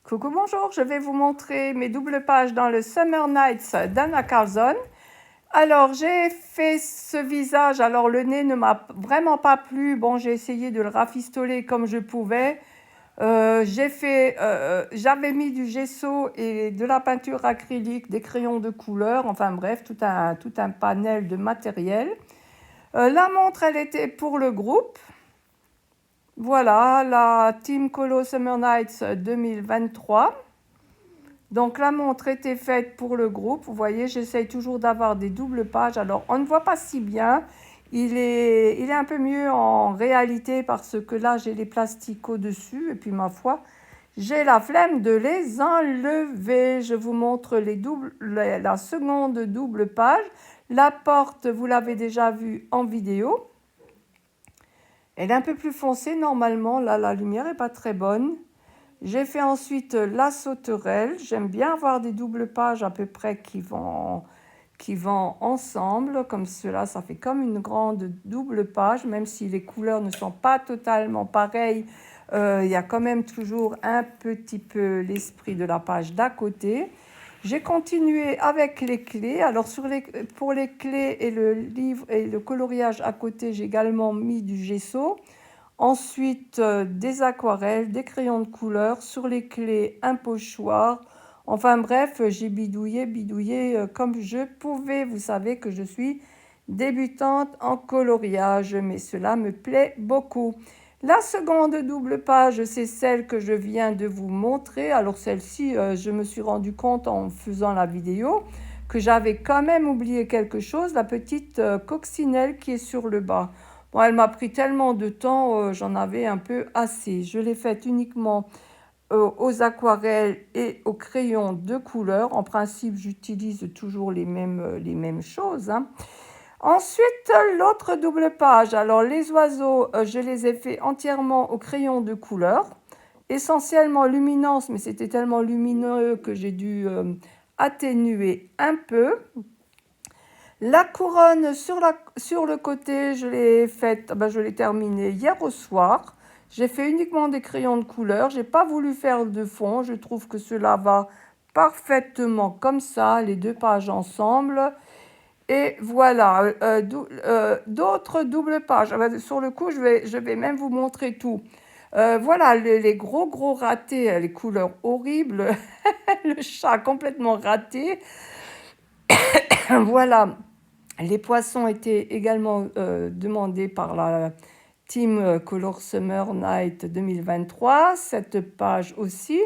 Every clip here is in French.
Coucou, bonjour, je vais vous montrer mes doubles pages dans le Summer Nights d'Anna Carlson. Alors, j'ai fait ce visage, alors le nez ne m'a vraiment pas plu. Bon, j'ai essayé de le rafistoler comme je pouvais. J'avais mis du gesso et de la peinture acrylique, des crayons de couleur, enfin bref, tout un panel de matériel. La montre, elle était pour le groupe. Voilà, la Team Colo Summer Nights 2023. Donc la montre était faite pour le groupe. Vous voyez, j'essaye toujours d'avoir des doubles pages. Alors on ne voit pas si bien. Il est un peu mieux en réalité parce que là j'ai les plastiques au-dessus. Et puis ma foi, j'ai la flemme de les enlever. Je vous montre la seconde double page. La porte, vous l'avez déjà vue en vidéo. Elle est un peu plus foncée normalement. Là, la lumière n'est pas très bonne. J'ai fait ensuite la sauterelle. J'aime bien avoir des doubles pages à peu près qui vont ensemble. Comme cela, ça fait comme une grande double page, même si les couleurs ne sont pas totalement pareilles. Il y a quand même toujours un petit peu l'esprit de la page d'à côté. J'ai continué avec les clés. Alors pour les clés et le livre et le coloriage à côté, j'ai également mis du gesso. Ensuite, des aquarelles, des crayons de couleur, sur les clés, un pochoir. Enfin bref, j'ai bidouillé comme je pouvais. Vous savez que je suis débutante en coloriage, mais cela me plaît beaucoup. La seconde double page, c'est celle que je viens de vous montrer. Alors celle-ci, je me suis rendu compte en faisant la vidéo que j'avais quand même oublié quelque chose, la petite coccinelle qui est sur le bas. Bon, elle m'a pris tellement de temps, j'en avais un peu assez. Je l'ai faite uniquement aux aquarelles et aux crayons de couleur. En principe, j'utilise toujours les mêmes choses, hein. Ensuite, l'autre double page. Alors, les oiseaux, je les ai fait entièrement au crayon de couleur. Essentiellement luminance, mais c'était tellement lumineux que j'ai dû atténuer un peu. La couronne sur le côté, je l'ai terminée hier au soir. J'ai fait uniquement des crayons de couleur. J'ai pas voulu faire de fond. Je trouve que cela va parfaitement comme ça, les deux pages ensemble. Et voilà, d'autres doubles pages. Sur le coup, je vais même vous montrer tout. Voilà, les gros ratés, les couleurs horribles. Le chat complètement raté. Voilà. Les poissons étaient également demandés par la Team Color Summer Night 2023. Cette page aussi,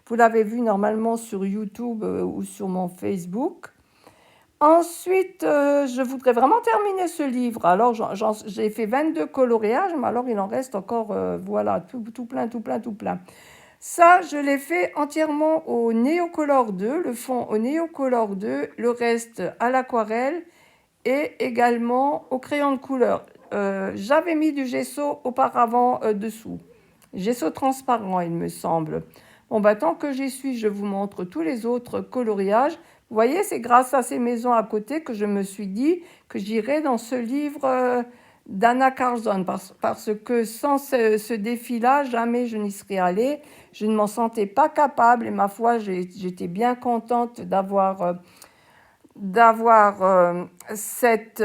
vous l'avez vue normalement sur YouTube ou sur mon Facebook. Ensuite, je voudrais vraiment terminer ce livre. Alors, j'ai fait 22 coloriages, mais alors il en reste encore, voilà, tout plein. Ça, je l'ai fait entièrement au Neocolor 2, le fond au Neocolor 2, le reste à l'aquarelle et également au crayon de couleur. J'avais mis du gesso auparavant dessous. Gesso transparent, il me semble. Bon, bah, tant que j'y suis, je vous montre tous les autres coloriages. Vous voyez, c'est grâce à ces maisons à côté que je me suis dit que j'irais dans ce livre d'Anna Carlson. Parce que sans ce défi-là, jamais je n'y serais allée. Je ne m'en sentais pas capable et ma foi, j'étais bien contente d'avoir cette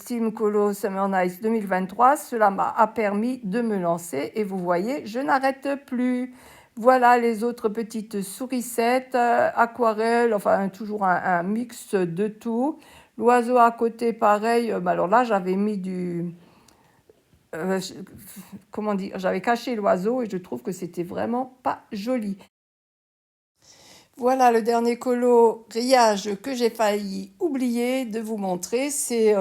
Team Colo Summer Nights 2023. Cela m'a permis de me lancer et vous voyez, je n'arrête plus. Voilà les autres petites sourissettes, aquarelles, enfin toujours un mix de tout. L'oiseau à côté, pareil. Alors là, j'avais mis comment dire, j'avais caché l'oiseau et je trouve que c'était vraiment pas joli. Voilà le dernier coloriage que j'ai failli oublier de vous montrer, c'est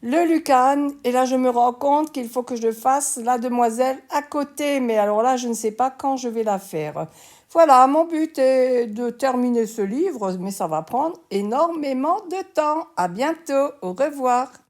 le Lucan. Et là, je me rends compte qu'il faut que je fasse la demoiselle à côté. Mais alors là, je ne sais pas quand je vais la faire. Voilà, mon but est de terminer ce livre, mais ça va prendre énormément de temps. À bientôt, au revoir.